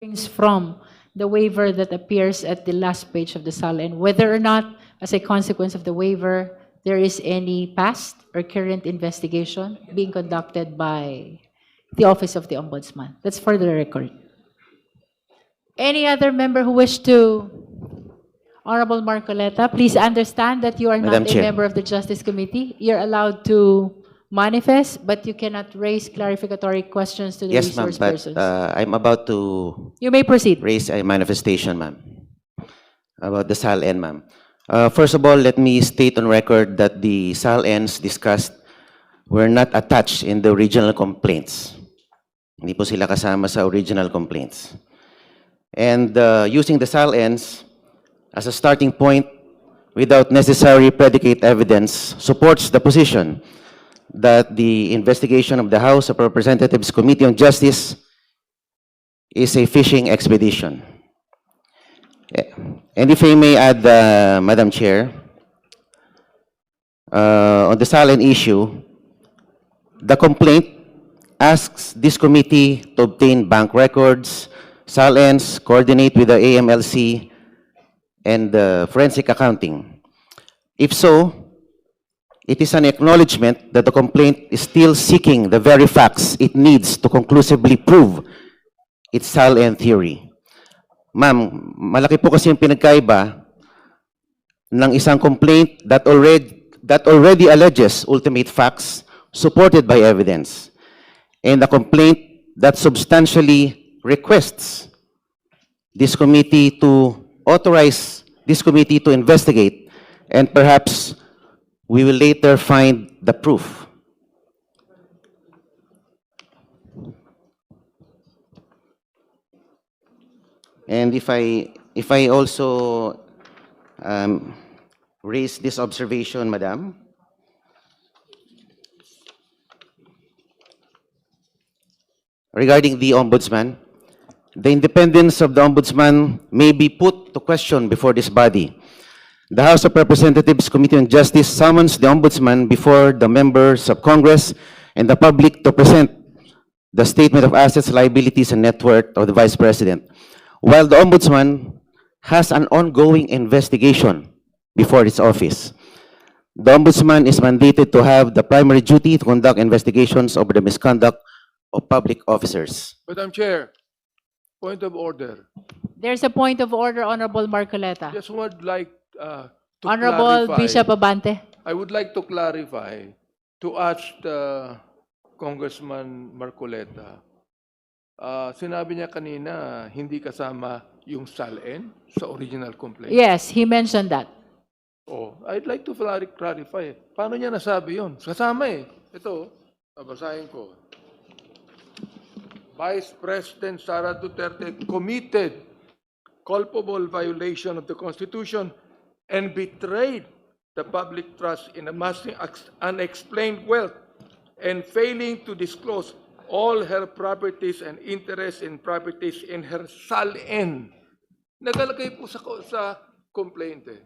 things from the waiver that appears at the last page of the SAL, and whether or not, as a consequence of the waiver, there is any past or current investigation being conducted by the Office of the Ombudsman. That's for the record. Any other member who wish to? Honorable Marcoleta, please understand that you are Madam not a Chair. member of the Justice Committee. You're allowed to manifest, but you cannot raise clarificatory questions to the Yes, ma'am, resource but persons. I'm about to You may proceed. raise a manifestation, ma'am, about the SALN, ma'am. First of all, let me state on record that the SALNs discussed were not attached in the original complaints. Hindi po sila kasama sa original complaints. And using the SALNs as a starting point without necessary predicate evidence supports the position that the investigation of the House of Representatives Committee on Justice is a fishing expedition. And if I may add, Madam Chair, on the SALN issue, the complaint asks this committee to obtain bank records, SALNs, coordinate with the AMLC, and forensic accounting. If so, it is an acknowledgement that the complaint is still seeking the very facts it needs to conclusively prove its SALN theory. Ma'am, malaki po kasi yung pinagkaiba ng isang complaint that already alleges ultimate facts supported by evidence, and a complaint that substantially requests this committee to authorize this committee to investigate, and perhaps we will later find the proof. And if I also raise this observation, Madam, regarding the Ombudsman, the independence of the Ombudsman may be put to question before this body. The House of Representatives Committee on Justice summons the Ombudsman before the members of Congress and the public to present the statement of assets, liabilities, and net worth of the Vice President, while the Ombudsman has an ongoing investigation before its office. The Ombudsman is mandated to have the primary duty to conduct investigations over the misconduct of public officers. Madam Chair, point of order. There's a point of order, Honorable Marcoleta. Just would like to Honorable clarify. Bishop Abante. I would like to clarify to ask Congressman Marcoleta. Sinabi niya kanina hindi kasama yung SALN sa original complaint. Yes, he mentioned that. Oh, I'd like to clarify. Paano niya nasabi yun? Kasama eh. Ito, babasahin ko. Vice President Sara Duterte committed culpable violation of the Constitution and betrayed the public trust in amassing unexplained wealth and failing to disclose all her properties and interests in properties in her SALN. Nagalagay po sa complaint eh.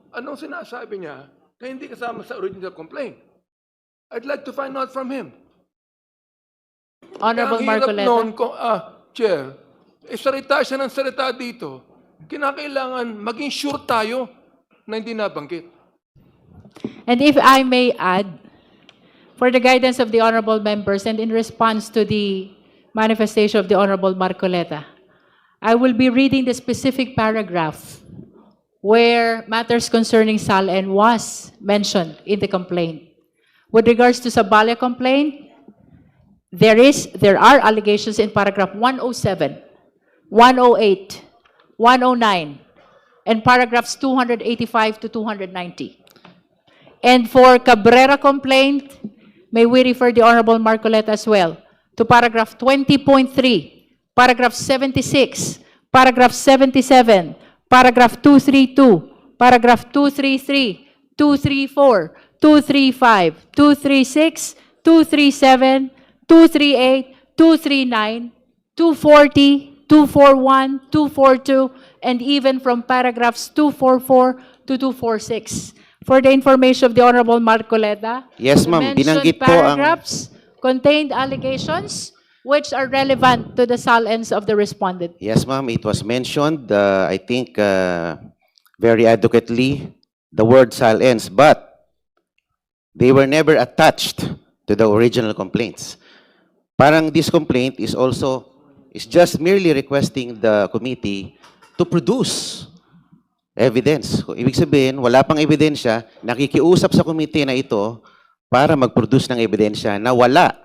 Anong sinasabi niya na hindi kasama sa original complaint? I'd like to find out from him. Honorable Kaya ang hirap Marcoleta. noon, Chair, salita siya ng salita dito. Kinakailangan maging sure tayo na hindi nabanggit. And if I may add, for the guidance of the honorable members and in response to the manifestation of the Honorable Marcoleta, I will be reading the specific paragraph where matters concerning SALN was mentioned in the complaint. With regards to Sabalia complaint, there are allegations in paragraph 107, 108, 109, and paragraphs 285 to 290. And for Cabrera complaint, may we refer the Honorable Marcoleta as well to paragraph 20.3, paragraph 76, paragraph 77, paragraph 232, paragraph 233, 234, 235, 236, 237, 238, 239, 240, 241, 242, and even from paragraphs 244 to 246. For the information of the Honorable Marcoleta, Yes, the ma'am. mentioned Binanggit po ang- paragraphs contained allegations which are relevant to the salens of the respondent. Yes, ma'am, it was mentioned, I think, very adequately, the word silence, but they were never attached to the original complaints. Parang this complaint is just merely requesting the committee to produce evidence. Ibig sabihin, wala pang ebidensya, nakikiusap sa committee na ito para mag-produce ng ebidensya na wala,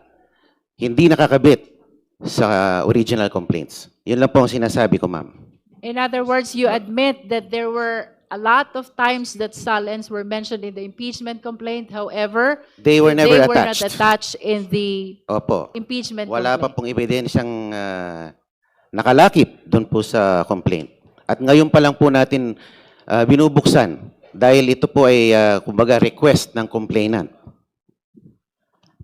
hindi nakakabit sa original complaints. Yun lang po ang sinasabi ko, ma'am. In other words, you admit that there were a lot of times that salens were mentioned in the impeachment complaint. However, They were never they were not attached. attached in the Opo. impeachment Wala pa complaint. pong ebidensyang nakalakip doon po sa complaint. At ngayon pa lang po natin binubuksan dahil ito po ay kumbaga request ng complainant.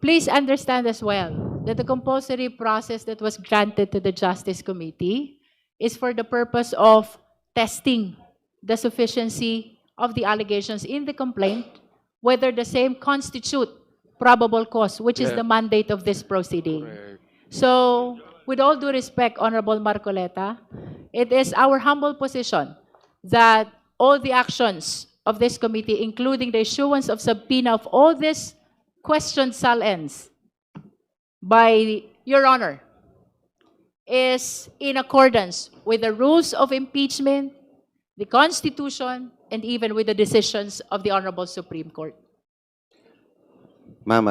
Please understand as well that the compulsory process that was granted to the Justice Committee is for the purpose of testing the sufficiency of the allegations in the complaint, whether the same constitute probable cause, which is Yeah. the mandate of this proceeding. So, with all due respect, Honorable Marcoleta, it is our humble position that all the actions of this committee, including the issuance of subpoena of all these questioned salens by Your Honor, is in accordance with the rules of impeachment, the Constitution, and even with the decisions of the Honorable Supreme Court. Ma'am,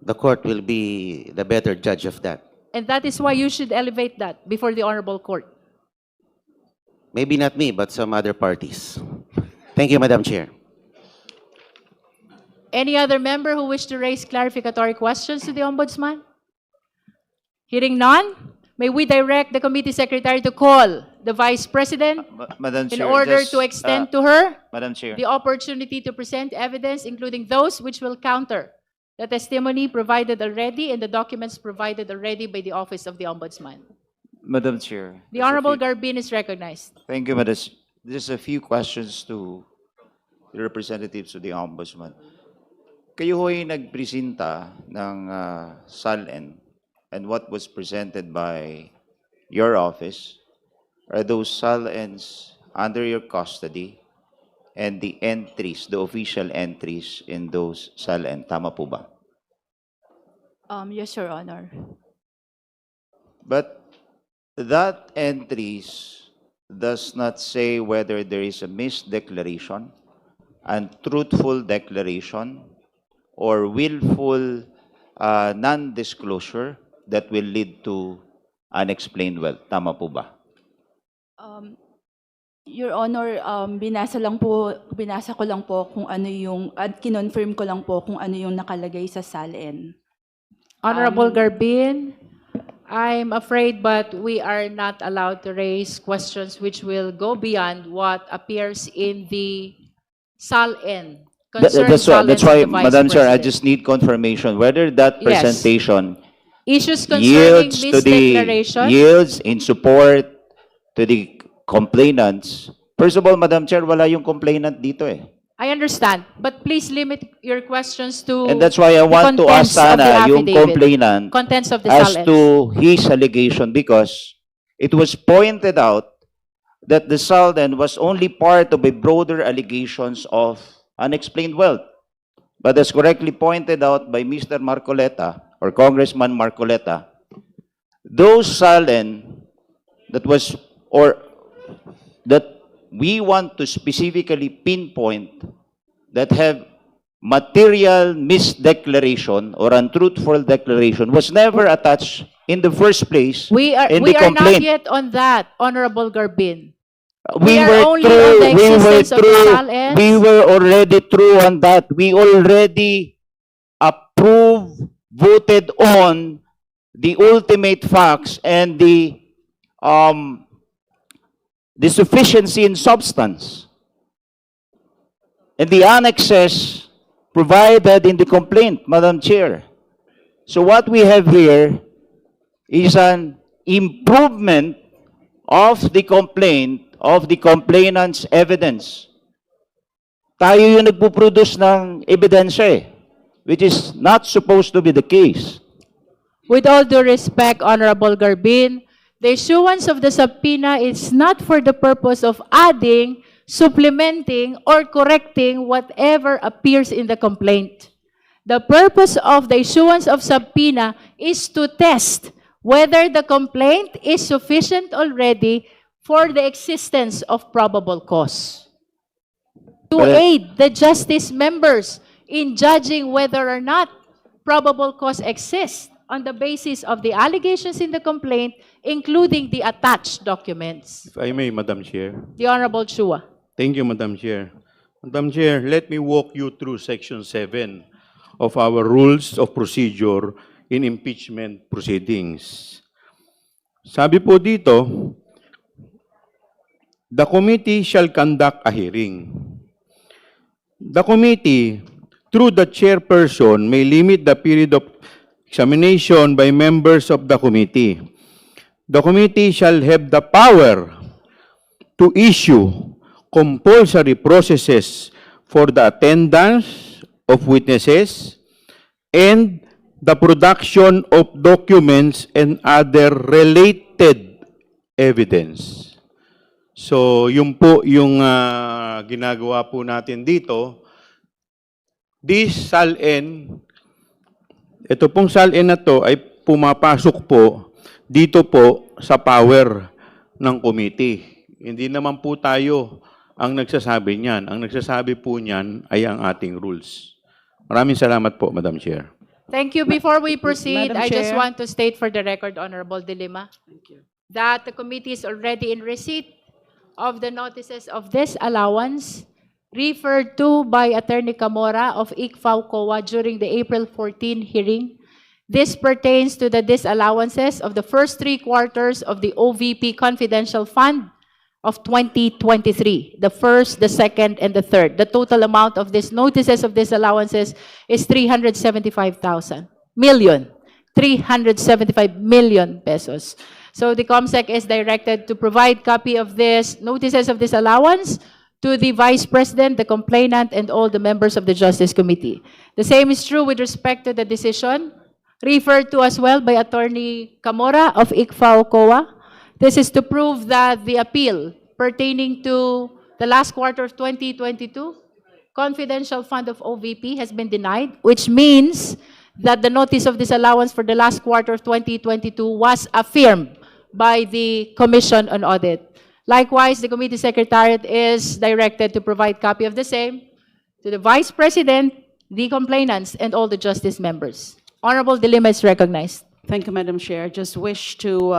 the court will be the better judge of that. And that is why you should elevate that before the Honorable Court. Maybe not me, but some other parties. Thank you, Madam Chair. Any other member who wish to raise clarificatory questions to the Ombudsman? Hearing none, may we direct the committee secretary to call the Vice President Madam in Chair, order just, to extend to her Madam Chair, the opportunity to present evidence, including those which will counter the testimony provided already and the documents provided already by the Office of the Ombudsman. Madam Chair. The just a Honorable few- Garbin is recognized. Thank you, Madam. Just a few questions to the representatives of the Ombudsman. Kayo ho'y nagpresenta ng SALN, and what was presented by your office are those SALNs under your custody and the entries, the official entries in those SALN. Tama po ba? Yes, Your Honor. But that entries does not say whether there is a misdeclaration, untruthful declaration, or willful non-disclosure that will lead to unexplained wealth. Tama po ba? Your Honor, binasa ko lang po kung ano yung, at kinonfirm ko lang po kung ano yung nakalagay sa SALN. Honorable Garbin, I'm afraid, but we are not allowed to raise questions which will go beyond what appears in the SALN. That's why, Madam Chair, I just need confirmation whether that Yes. presentation Issues concerning yields to misdeclaration. yields in support to the complainants. First of all, Madam Chair, wala yung complainant dito eh. I understand, but please limit your questions to And that's why I the want to ask contents of the sana yung affidavit. complainant Contents of the as SALN. to his allegation, because it was pointed out that the SALN was only part of a broader allegations of unexplained wealth. But as correctly pointed out by Mr. Marcoleta, or Congressman Marcoleta, those SALN that was, or that we want to specifically pinpoint that have material misdeclaration or untruthful declaration was never attached in the first place We are in the not complaint. yet on that, Honorable Garbin. We We are were only on through, the existence of the SALNs. we were already through on that. We already approved, voted on the ultimate facts and the sufficiency in substance. And the annexes provided in the complaint, Madam Chair. So what we have here is an improvement of the complaint, of the complainant's evidence. Tayo yung nagpo-produce ng ebidensya eh, which is not supposed to be the case. With all due respect, Honorable Garbin, the issuance of the subpoena is not for the purpose of adding, supplementing, or correcting whatever appears in the complaint. The purpose of the issuance of subpoena is to test whether the complaint is sufficient already for the existence of probable cause. To But, aid the justice members in judging whether or not probable cause exists on the basis of the allegations in the complaint, including the attached documents. If I may, Madam Chair. The Honorable Chua. Thank you, Madam Chair. Madam Chair, let me walk you through Section 7 of our Rules of Procedure in Impeachment Proceedings. Sabi po dito, the committee shall conduct a hearing. The committee, through the chairperson, may limit the period of examination by members of the committee. The committee shall have the power to issue compulsory processes for the attendance of witnesses and the production of documents and other related evidence. So, yun po yung ginagawa po natin dito. This SALN, ito pong SALN na to ay pumapasok po dito po sa power ng committee. Hindi naman po tayo ang nagsasabi niyan. Ang nagsasabi po niyan ay ang ating rules. Maraming salamat po, Madam Chair. Thank you. Before we proceed, Madam I just Chair. want to state for the record, Honorable De Lima, that the committee is already in receipt of the notices of disallowance referred to by Attorney Camora of ICFAO COA during the April 14 hearing. This pertains to the disallowances of the first 3 quarters of the OVP Confidential Fund of 2023, the first, the second, and the third. The total amount of these notices of disallowances is 375,000 million, 375 million pesos. So the COMSEC is directed to provide copy of this notices of disallowance to the Vice President, the complainant, and all the members of the Justice Committee. The same is true with respect to the decision referred to as well by Attorney Camora of ICFAO COA. This is to prove that the appeal pertaining to the last quarter of 2022 confidential fund of OVP has been denied, which means that the notice of disallowance for the last quarter of 2022 was affirmed by the Commission on Audit. Likewise, the Committee Secretariat is directed to provide copy of the same to the Vice President, the complainants, and all the justice members. Honorable De Lima is recognized. Thank you, Madam Chair. Just wish to